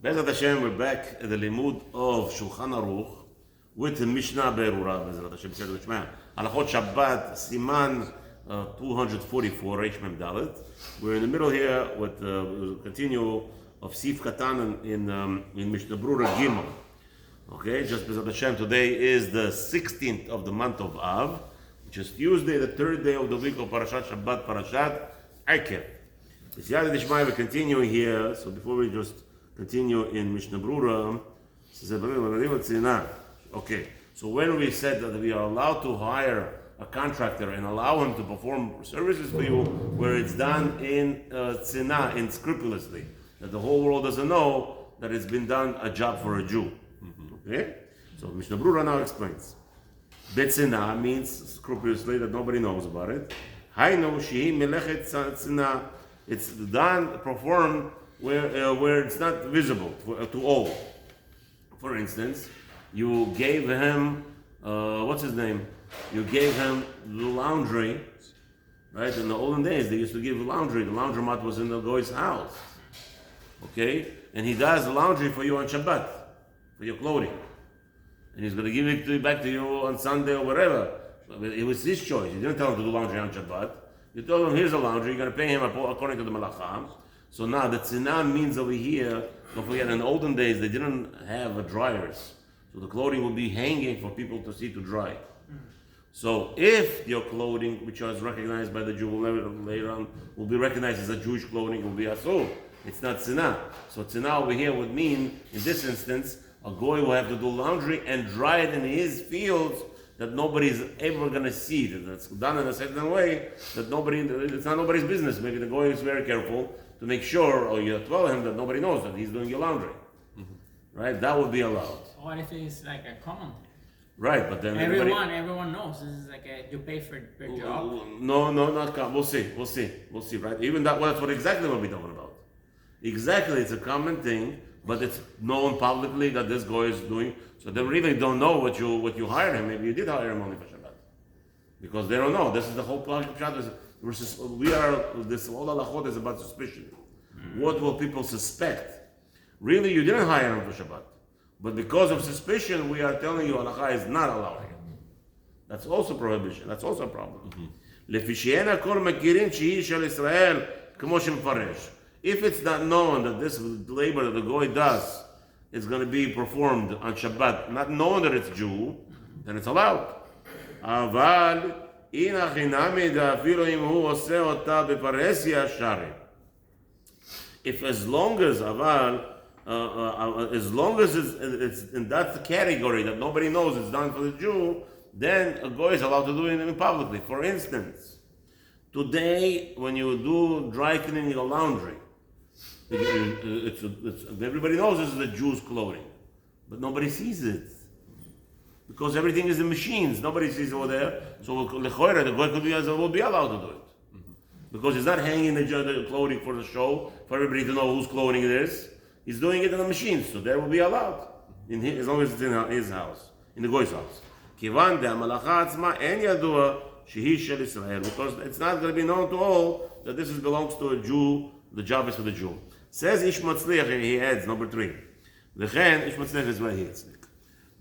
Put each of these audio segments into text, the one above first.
Bezat Hashem, we're back at the limud of Shulchan Aruch with the Mishnah Berurah. Bezat Hashem, Halachot Shabbat Siman 244 Reish Mem Dalet. We're in the middle here with continue of Sif Katan in Mishnah Berurah Gimel. Okay, just Bezat Hashem, today is the 16th of the month of Av, which is Tuesday, the third day of the week of Parashat Shabbat, Parashat Akev. We continue here, so before we just continue in Mishnah Berurah, okay, so when we said that we are allowed to hire a contractor and allow him to perform services for you where it's done in tzina, in scrupulously, that the whole world doesn't know that it's been done a job for a Jew. Okay? So Mishnah Berurah now explains. Betzina means scrupulously, that nobody knows about it. Hainu shehi melechet tzina. It's done, performed where it's not visible to all. For instance, you gave him, what's his name? You gave him the laundry, right? In the olden days, they used to give laundry. The laundromat was in the guy's house, okay? And he does the laundry for you on Shabbat, for your clothing. And he's going to give it back to you on Sunday or whatever. It was his choice. You didn't tell him to do laundry on Shabbat. You told him, here's a laundry, you're going to pay him according to the Malachah. So now the tzina means over here, don't forget, in the olden days, they didn't have dryers. So the clothing would be hanging for people to see to dry. So if your clothing, which was recognized by the Jew later on, will be recognized as a Jewish clothing, it will be asur. It's not tzina. So tzina over here would mean, in this instance, a goy will have to do laundry and dry it in his fields that nobody's ever going to see. That's done in a certain way that it's not nobody's business. Maybe the goy is very careful to make sure, or you tell him that nobody knows that he's doing your laundry. Mm-hmm. Right? That would be allowed. What if it's like a common thing? Right, but then everyone knows this is like you pay for per job. No, not common. We'll see, right? Even that's exactly what we're talking about. Exactly, it's a common thing, but it's known publicly that this guy is doing. So they really don't know what you hired him. Maybe you did hire him only for Shabbat, because they don't know. This is the whole point of Shabbat. This whole halachot is about suspicion. Mm-hmm. What will people suspect? Really, you didn't hire him for Shabbat, but because of suspicion, we are telling you halacha is not allowed here. That's also prohibition. That's also a problem. If it's not known that this labor that the goy does is going to be performed on Shabbat, not knowing that it's Jew, then it's allowed. If as long as it's in that category that nobody knows it's done for the Jew, then a goy is allowed to do it publicly. For instance, today when you do dry cleaning your laundry, it's everybody knows this is the Jew's clothing, but nobody sees it because everything is in machines. Nobody sees over there. So the goy will be allowed to do it because he's not hanging the clothing for the show for everybody to know whose clothing it is. He's doing it in the machines, so that will be allowed as long as it's in his house, in the goy's house. Because it's not going to be known to all that this belongs to a Jew. The job is for the Jew. Says Ish Mazliach, he adds, number 3. V'chen, Ish Mazliach is right here.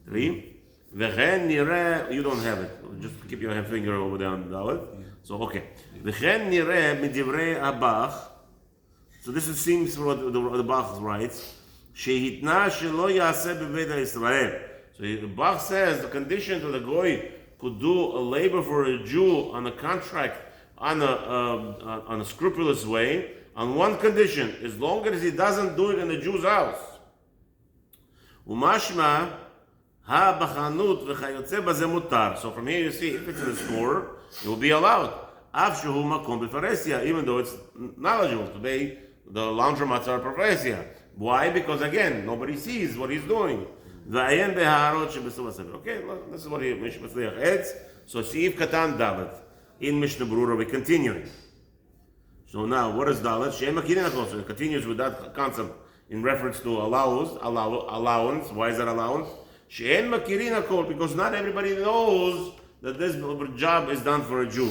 3. V'chen nireh, you don't have it. Just keep your finger over there on the Dalet. So, okay. V'chen nireh midivrei Abach. So this seems what the Bach writes. Shehitna shelo yaseh b'veda Yisrael. So the Bach says the condition that the goy could do a labor for a Jew on a contract on a scrupulous way, on one condition, as long as he doesn't do it in the Jew's house. Umashma ha b'chanut v'chayotze b'zeh mutar. So from here you see, if it's in the store, it will be allowed. Av shehu makom b'faresia, even though it's knowledgeable. Today, the laundromats are b'faresia. Why? Because again, nobody sees what he's doing. Okay, this is what he Mishnah adds. So Siv Katan Dalet in Mishnah Berurah, we continuing. So now, what is Dalet? So it continues with that concept in reference to allowance. Why is that allowance? Because not everybody knows that this job is done for a Jew.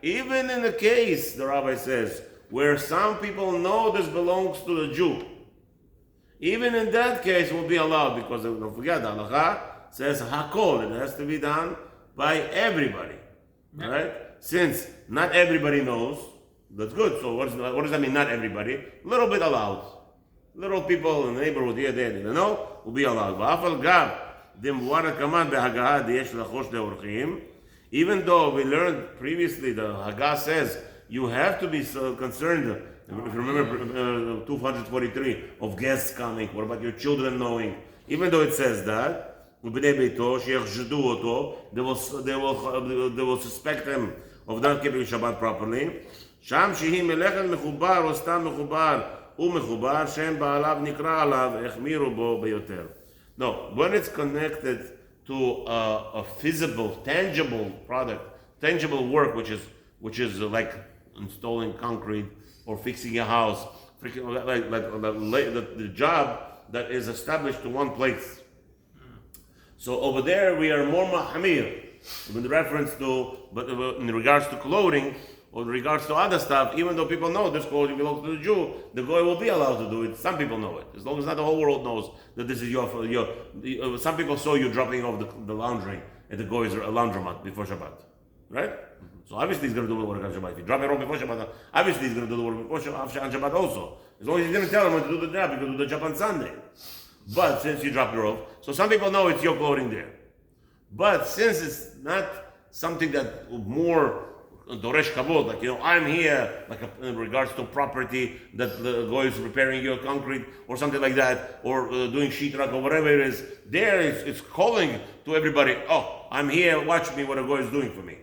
even in the case, the rabbi says, where some people know this belongs to the Jew, even in that case will be allowed, because don't forget, the halacha says hakol, it has to be done by everybody, right? Since not everybody knows, that's good. So what does that mean, not everybody? A little bit allowed. Little people in the neighborhood here, there, they know, will be allowed. Even though we learned previously, the Haggah says you have to be so concerned. If you remember 243 of guests coming, what about your children knowing? Even though it says that, they will suspect him of not keeping Shabbat properly. שם שהיא מלאכת מחובר או סתם מחובר ומחובר שם בעליו נקרא עליו החמירו בו ביותר. No, when it's connected to a physical, tangible product, tangible work, which is like installing concrete or fixing a house, like the job that is established to one place. So over there we are more mahmir with reference to, but in regards to clothing or in regards to other stuff, even though people know this clothing belongs to the Jew, the goy will be allowed to do it. Some people know it, as long as not the whole world knows that this is your some people saw you dropping off the laundry at the goy's laundromat before Shabbat, right? So obviously he's going to do the work on Shabbat. If you drop it off before Shabbat, obviously he's going to do the work before Shabbat, on Shabbat also. As long as he didn't tell him when to do the job, he could do the job on Sunday. But since you dropped it off, so some people know it's your clothing there. But since it's not something that more Doresh Kavod, like, I'm here, like in regards to property that the guy is repairing your concrete or something like that, or doing sheetrock or whatever it is, there it's calling to everybody, oh, I'm here, watch me what a guy is doing for me.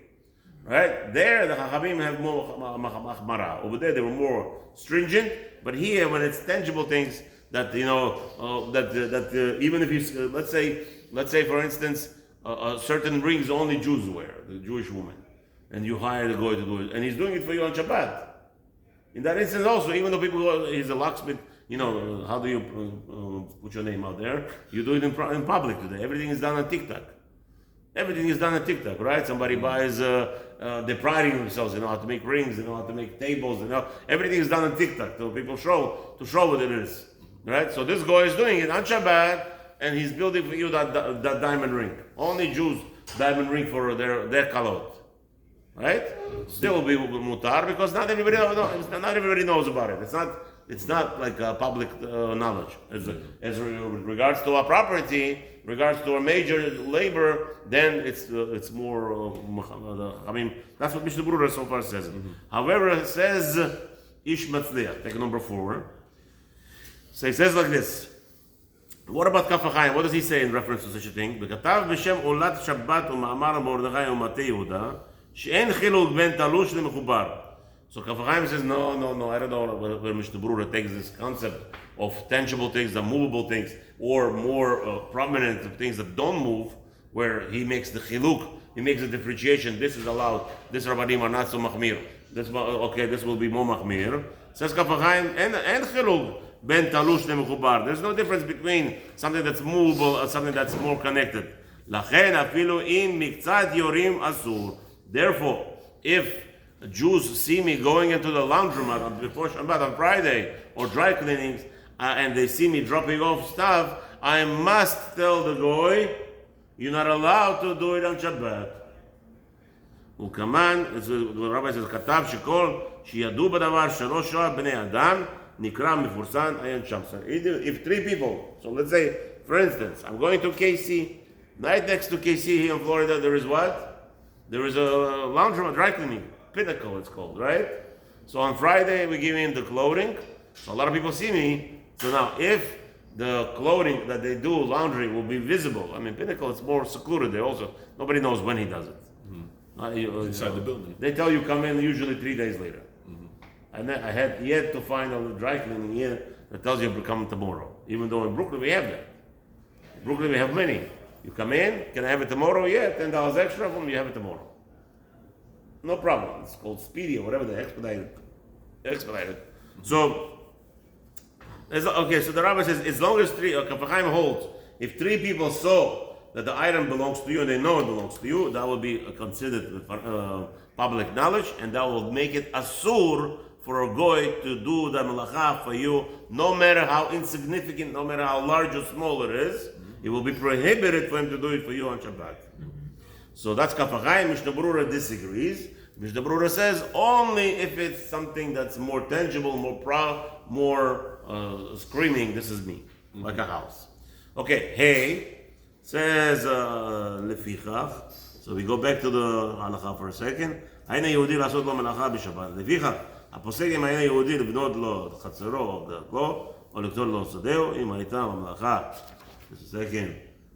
Right? There the Chachamim have more machmara. Over there they were more stringent, but here when it's tangible things that, even if you, let's say for instance, certain rings only Jews wear, the Jewish woman, and you hire the guy to do it, and he's doing it for you on Shabbat. In that instance also, even though people, he's a locksmith, how do you put your name out there? You do it in public today. Everything is done on TikTok. Everything is done on TikTok, right? Somebody buys, they're priding themselves, how to make rings, how to make tables, everything is done on TikTok. So people show what it is, right? So this guy is doing it on Shabbat, and he's building for you that diamond ring. Only Jews diamond ring for their kalot. Right? Still will be mutar because not everybody knows about it. It's not like public knowledge. As regards to our property, regards to our major labor, then it's more. That's what Mishnah Berurah so far says. However, it says Ish Mazliach. Take number 4. So he says like this. What about Kaf HaChaim? What does he say in reference to such a thing? B'katav b'shem Olat Shabbat u'ma'amar Mordechai u'matei Yehuda. שאין חילוק בין תלוש למחובר. So Kaf HaChaim says, no, I don't know where Mishnah Berurah takes this concept of tangible things, the movable things, or more prominent things that don't move, where he makes the chiluk, he makes the differentiation, this is allowed, this Rabbanim are not so machmir. This will be more machmir. Says Kaf HaChaim, אין חילוק בין תלוש למחובר. There's no difference between something that's movable and something that's more connected. לכן אפילו אם מקצת יורים אסור. Therefore, if Jews see me going into the laundromat before Shabbat on Friday or dry cleanings, and they see me dropping off stuff, I must tell the goy, you're not allowed to do it on Shabbat. The rabbi says, כתב שכל שידעו בדבר שלא שואה בני אדם נקרא מפורסם עיין שם. If 3 people, so let's say, for instance, I'm going to KC, right next to KC here in Florida, there is what? There is a laundromat, dry cleaning, Pinnacle it's called, right? So on Friday we give him the clothing, so a lot of people see me. So now if the clothing that they do laundry will be visible, Pinnacle it's more secluded there also, nobody knows when he does it. Inside the building. They tell you come in usually 3 days later. And then I had yet to find a dry cleaning here that tells you to come tomorrow, even though in Brooklyn we have that. In Brooklyn we have many. You come in, can I have it tomorrow? Yeah, $10 extra from you have it tomorrow. No problem. It's called speedy or whatever, the expedited. So the rabbi says, as long as 3, Kaf HaChaim holds, if 3 people saw that the item belongs to you and they know it belongs to you, that will be considered part public knowledge, and that will make it asur for a goy to do the melacha for you, no matter how insignificant, no matter how large or small it is. It will be prohibited for him to do it for you on Shabbat. So that's Kafachai. Mishnah Berurah disagrees. Mishnah Berurah says only if it's something that's more tangible, more screaming, this is me, like a house. Okay, hey, says Lefichach. So we go back to the halacha for a second. Hayna Yehudi לעשות לו מלאכה בשבת. לפיכך, הפוסק אם היה יהודי לבנות לו את חצרו או דרכו, או לקטול לו שדהו, אם הייתה המלאכה, second,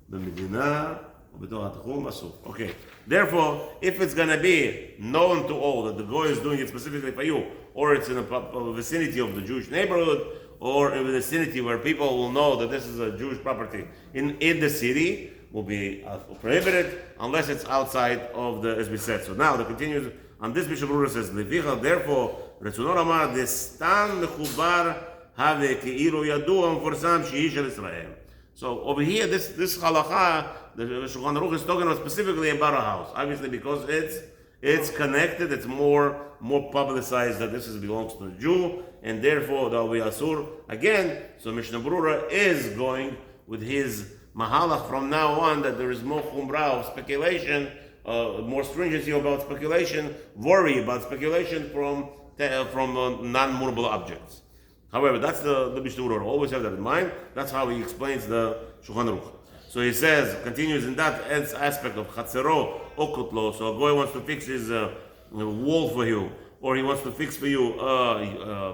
במדינה, או בתוך התחום, אסור. Okay. Therefore, if it's going to be known to all that the goy is doing it specifically for you, or it's in a vicinity of the Jewish neighborhood, or in the vicinity where people will know that this is a Jewish property in the city, will be prohibited unless it's outside of the, as we said. So now the continues on this. Bishop Berurah says, "Levicha, therefore, Retzuno Ramar destan mechubar have keilu yadu umforsam shehi shel Israel." So over here, this halacha, the Shulchan Aruch is talking about specifically about a house, obviously because it's connected, it's more publicized that this belongs to the Jew, and therefore there will be asur again. So Mishnah Berurah is going with his mahalach from now on that there is more chumrah of speculation, more stringency about speculation, worry about speculation from non-movable objects. However, that's the Mishnah Berurah. Always have that in mind. That's how he explains the Shulchan Aruch. So he says, continues in that aspect of chatzero okotlo. So a goy wants to fix his wall for you, or he wants to fix for you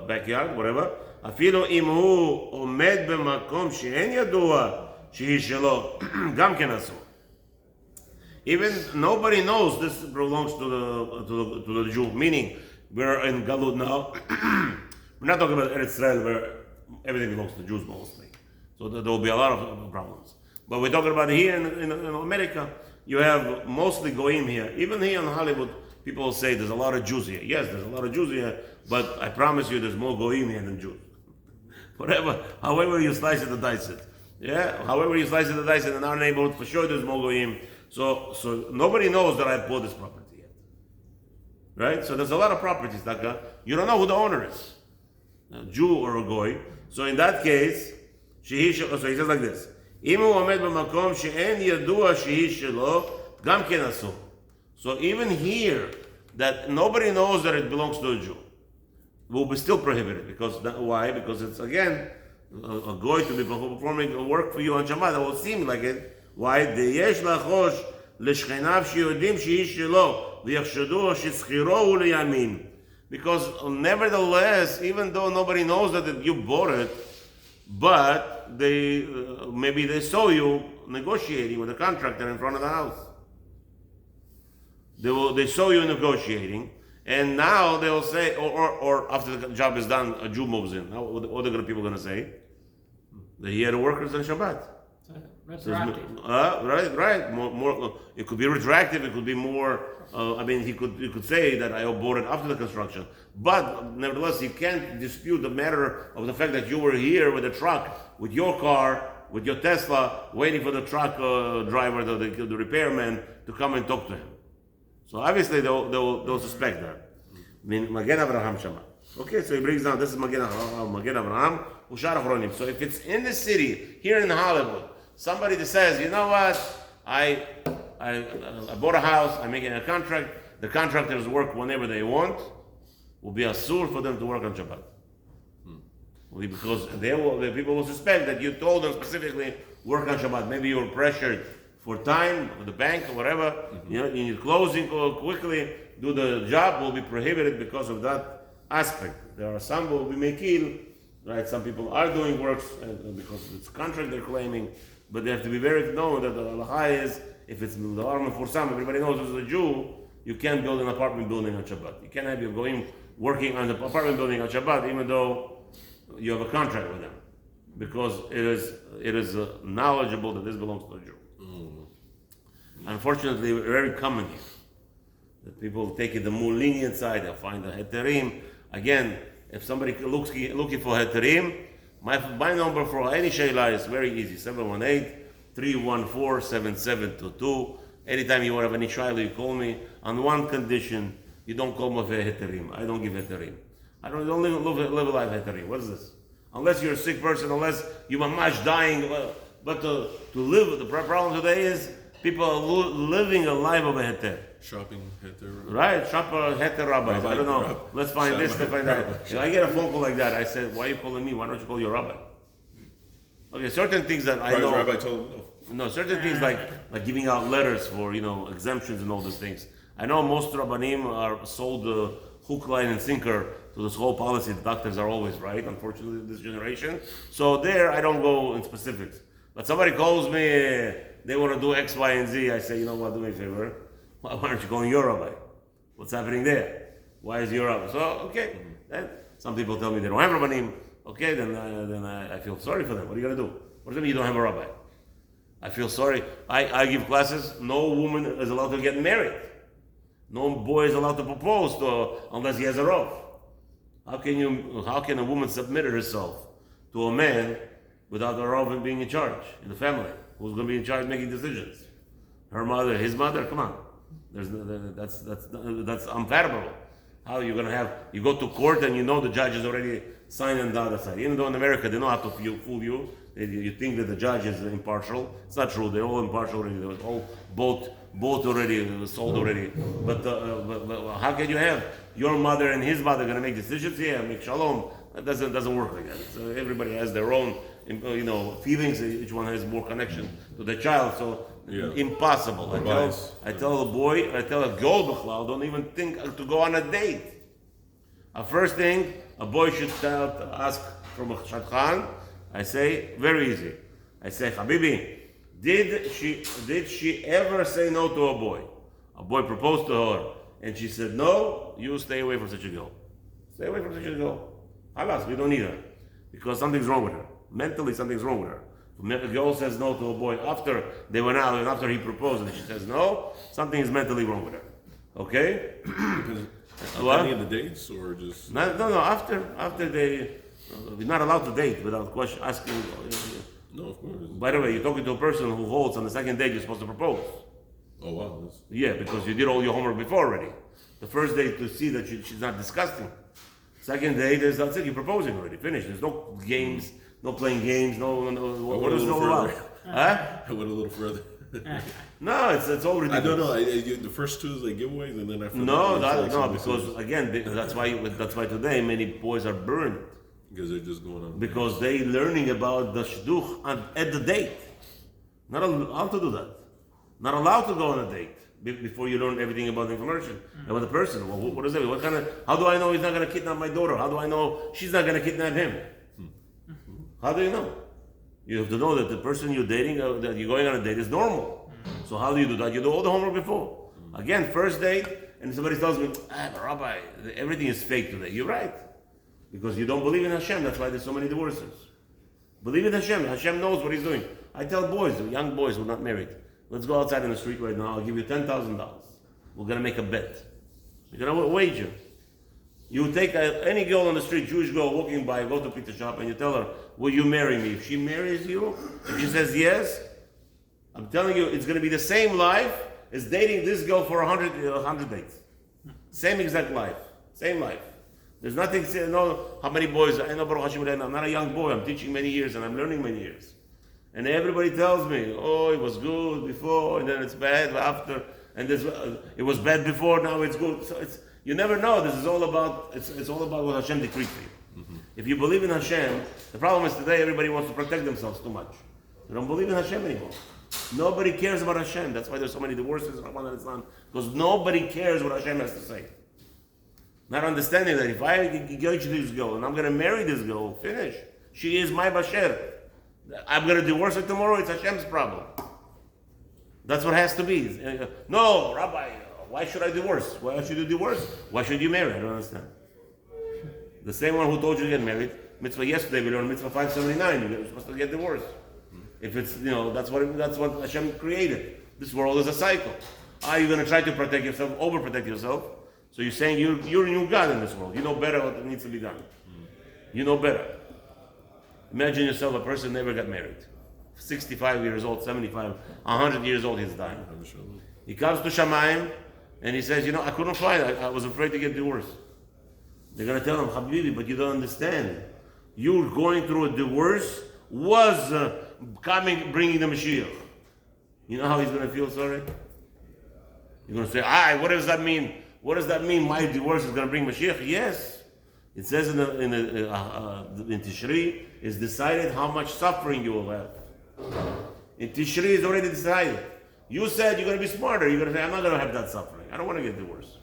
backyard, whatever. Afilo imhu omed b'makom she'en yadua. Even nobody knows this belongs to the Jew, meaning we're in Galut now. We're not talking about Eretz Israel where everything belongs to Jews mostly. So there will be a lot of problems. But we're talking about here in America, you have mostly Goyim here. Even here in Hollywood, people will say there's a lot of Jews here. Yes, there's a lot of Jews here, but I promise you there's more Goyim here than Jews. However you slice it and dice it. Yeah, however you slice it and dice it, in our neighborhood, for sure there's more goyim. So nobody knows that I bought this property yet. Right? So there's a lot of properties, you don't know who the owner is, a Jew or a goy. So in that case, so he says like this: Imu omed b'makom she'en yadua shehi shelo gam ken asur. So even here, that nobody knows that it belongs to a Jew, will be still prohibited. Why? Because it's again a goy to be performing a work for you on Shabbat. That will seem like it. Why? Deyesh lachosh l'shchenav sheyodim shehi shelo v'yachshaduo sheschiro hu liyamin. Because nevertheless, even though nobody knows that you bought it, but maybe they saw you negotiating with a contractor in front of the house. They saw you negotiating, and now they will say, or after the job is done, a Jew moves in. Now, what are people going to say? They hear the workers on Shabbat. Retroactive. Right. More. It could be retroactive. It could be more. You could say that I bought it after the construction, but nevertheless, you can't dispute the matter of the fact that you were here with a truck, with your car, with your Tesla, waiting for the truck driver, the repairman, to come and talk to him. So obviously they'll suspect that. I mean, Magen Avraham Shama. Okay, so he brings down, this is Magen Avraham, Ushar Achronim. So if it's in the city, here in Hollywood, somebody that says, you know what, I bought a house, I'm making a contract, the contractors work whenever they want, will be asur for them to work on Shabbat. Because the people will suspect that you told them specifically, work on Shabbat. Maybe you were pressured for time, or the bank, or whatever, you need closing quickly, do the job, will be prohibited because of that aspect. There are some who will be mekil, right? Some people are doing works because it's a contract they're claiming, but they have to be very known that the halacha is, if it's the arm for some, everybody knows it's a Jew, you can't build an apartment building on Shabbat. You can't have you going working on the apartment building on Shabbat, even though you have a contract with them, because it is knowledgeable that this belongs to a Jew. Unfortunately, very common here that people take it the more lenient side. They'll find the heterim. Again, if somebody looking for heterim, my number for any shayla is very easy: 718-314-7722. Anytime you have any shayla, you call me. On one condition, you don't come with a heterim. I don't give heterim. I don't live a life heterim. What is this? Unless you're a sick person, unless you're mamash dying. But to live, the problem today is people are living a life of a heter. Shopping heter. Right, shop heter rabbis. I don't know. Let's find this, let's find that. I get a phone call like that. I said, why are you calling me? Why don't you call your rabbi? Okay, certain things that I know. Rabbi told him no. No, certain things like giving out letters for exemptions and all those things. I know most rabbanim are sold hook, line, and sinker to this whole policy. The doctors are always right, unfortunately, this generation. So there, I don't go in specifics. But somebody calls me, they want to do X, Y, and Z. I say, you know what, do me a favor. Why aren't you calling your rabbi? What's happening there? Why is your rabbi? So, okay. Then some people tell me they don't have rabbanim. Okay, then I feel sorry for them. What are you going to do? What does it mean you don't have a rabbi? I feel sorry. I give classes. No woman is allowed to get married. No boy is allowed to propose unless he has a rav. How can a woman submit herself to a man without a rav being in charge in the family? Who's going to be in charge making decisions? Her mother, his mother? Come on. That's unfathomable. How are you going to have, you go to court and the judge is already signed on the other side. Even though in America they know how to fool you. You think that the judge is impartial. It's not true. They're all impartial already. They were all both already sold already. But how can you have your mother and his mother going to make decisions? Yeah, make shalom. That doesn't work like that. So everybody has their own feelings. Each one has more connection to the child. So impossible. I tell a girl, don't even think to go on a date. First thing, a boy should ask from a shadchan. I say, very easy. I say, Habibi, did she ever say no to a boy? A boy proposed to her, and she said no. You stay away from such a girl. Stay away from such a girl. Halas, we don't need her. Because something's wrong with her. Mentally, something's wrong with her. If a girl says no to a boy after they went out and after he proposed and she says no, something is mentally wrong with her. Okay? Any of the dates or just... No, after they... We're not allowed to date without asking. No, of course. By the way, you're talking to a person who holds on the second date you're supposed to propose. Oh wow. Yeah, because you did all your homework before already. The first date to see that she's not disgusting. Second date is that's it. You're proposing already. Finished. There's no games, no playing games. No. What is it all about? Huh? I went a little further. No, it's all ridiculous. I don't know. The first two is like giveaways, and then after no, because again, that's why today many boys are burned. Because they're just going on. Because they learning about the shidduch at the date. Not allowed to do that. Not allowed to go on a date before you learn everything about the information about the person. Well, what is it? How do I know he's not going to kidnap my daughter? How do I know she's not going to kidnap him? How do you know? You have to know that the person you're dating, that you're going on a date, is normal. So how do you do that? You do all the homework before. Again, first date, and somebody tells me, Rabbi, everything is fake today. You're right. Because you don't believe in Hashem, that's why there's so many divorces. Believe in Hashem. Hashem knows what He's doing. I tell boys, young boys who are not married, let's go outside in the street right now. I'll give you $10,000. We're gonna make a bet. You're gonna wager. You take any girl on the street, Jewish girl walking by, go to a pizza shop, and you tell her, "Will you marry me?" If she marries you, if she says yes, I'm telling you, it's gonna be the same life as dating this girl for 100 dates. Same exact life. Same life. There's nothing, how many boys, I know Baruch Hashem, I'm not a young boy, I'm teaching many years and I'm learning many years. And everybody tells me, oh, it was good before and then it's bad after, and it was bad before, now it's good. So you never know, this is all about, it's all about what Hashem decreed for you. Mm-hmm. If you believe in Hashem, the problem is today everybody wants to protect themselves too much. They don't believe in Hashem anymore. Nobody cares about Hashem. That's why there's so many divorces, because nobody cares what Hashem has to say. Not understanding that if I engage this girl and I'm going to marry this girl, finish. She is my basher. I'm going to divorce her tomorrow, it's Hashem's problem. That's what has to be. No, Rabbi, why should I divorce? Why should you divorce? Why should you marry? I don't understand. The same one who told you to get married, mitzvah yesterday, we learned mitzvah 579, you're supposed to get divorced. If it's, that's what Hashem created. This world is a cycle. Are you going to try to protect yourself, overprotect yourself? So you're saying you're a new God in this world. You know better what needs to be done. You know better. Imagine yourself, a person never got married. 65 years old, 75, 100 years old, he's dying. He comes to Shamayim, And he says, I couldn't find it. I was afraid to get divorced. They're going to tell him, Habibi, but you don't understand. You going through a divorce was bringing the Mashiach. You know how he's going to feel sorry? You're going to say, what does that mean? What does that mean? My divorce is going to bring Mashiach? Yes. It says in Tishri, it's decided how much suffering you will have. In Tishri, it's already decided. You said you're going to be smarter. You're going to say, I'm not going to have that suffering. I don't want to get divorced.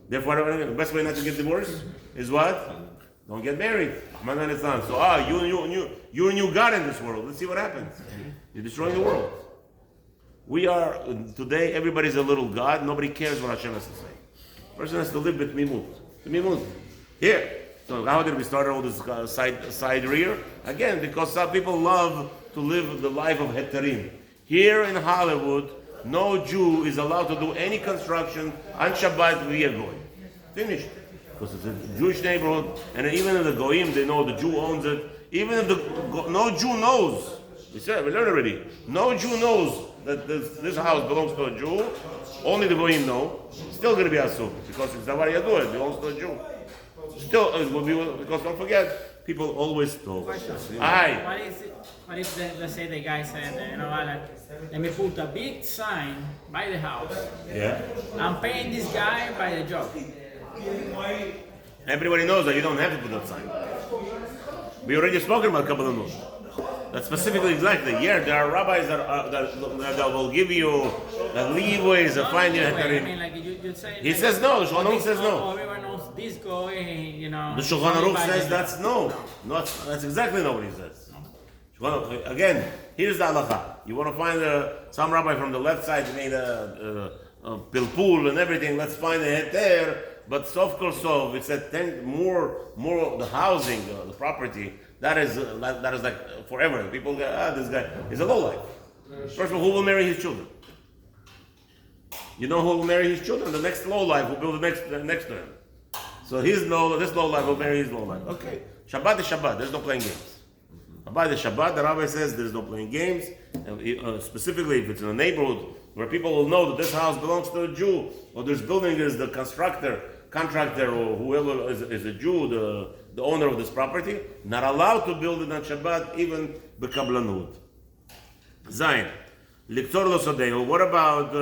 Therefore, the best way not to get divorced is what? Don't get married. So, you're a new God in this world. Let's see what happens. You're destroying the world. We are, today, everybody's a little God. Nobody cares what Hashem has to say. Person has to live with mimut. Here. So how did we start all this side rear? Again, because some people love to live the life of heterim. Here in Hollywood, no Jew is allowed to do any construction on Shabbat via Goy. Finished. Because it's a Jewish neighborhood, and even if the Goyim, they know the Jew owns it. Even if no Jew knows, we learned already, no Jew knows that this house belongs to a Jew, only the Goyim know, still going to be asur, because it's Davar Yadua, it belongs to a Jew. Still, it will be, because don't forget, people always talk. What if let's say the guy said, let me put a big sign by the house. Yeah. I'm paying this guy by the job. Everybody knows that you don't have to put that sign. We already spoken about a couple of them. That's specifically exactly. Yeah, there are rabbis that will give you leeways to find you. You say, he says no. The Shulchan Aruch says no. Everyone knows this guy, The Shulchan Aruch says that's no. That's exactly not what he says. Again, here's the halacha. You want to find some rabbi from the left side made a pilpul and everything. Let's find a head there. But sof kol sof, it's that more the housing, the property. That is like forever. People go, this guy is a lowlife. First of all, who will marry his children? You know who will marry his children? The next lowlife who will build the next to him. So this lowlife will marry his lowlife. Okay, Shabbat is Shabbat. There's no playing games. Shabbat is Shabbat. The rabbi says there's no playing games. Specifically, if it's in a neighborhood where people will know that this house belongs to a Jew, or this building is the contractor, or whoever is a Jew, the owner of this property, not allowed to build it on Shabbat, even b'kablanut. Zayin. Liktor lo sodehu. What about,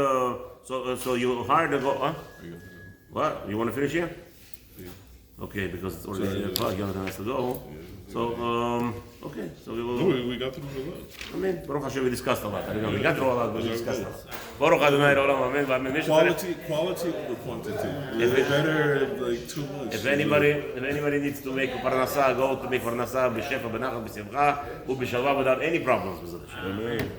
so you hired to go, What? You want to finish here? Yeah. Okay, because it's already 8 o'clock, Jonathan has to go. So, okay, so we will... No, we got through a lot. I mean, Baruch Hashem, we discussed a lot. We got through a lot, but we discussed a lot. Baruch Adonai Olam, amen. Quality over quantity. It's better like too much. If anybody needs to make parnasa, go to make parnasa b'shefa, b'nachal, b'simcha, u'b'shalva without any problems. Amen.